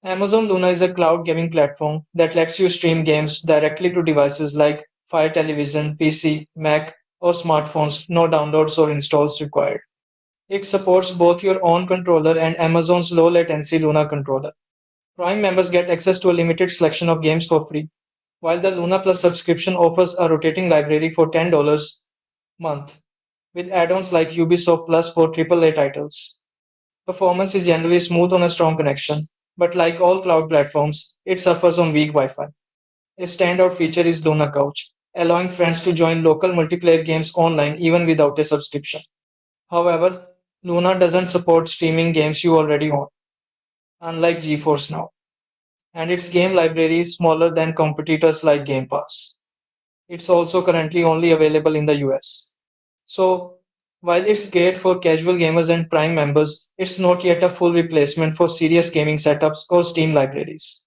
Amazon Luna is a cloud gaming platform that lets you stream games directly to devices like Fire Television, PC, Mac, or smartphones, no downloads or installs required. It supports both your own controller and Amazon's low latency Luna controller. Prime members get access to a limited selection of games for free, while the Luna Plus subscription offers a rotating library for $10 a month, with add-ons like Ubisoft Plus for AAA titles. Performance is generally smooth on a strong connection, but like all cloud platforms, it suffers on weak Wi-Fi. A standout feature is Luna Couch, allowing friends to join local multiplayer games online even without a subscription. However, Luna doesn't support streaming games you already own, unlike GeForce Now, and its game library is smaller than competitors like Game Pass. It's also currently only available in the US. So, while it's great for casual gamers and Prime members, it's not yet a full replacement for serious gaming setups or Steam libraries.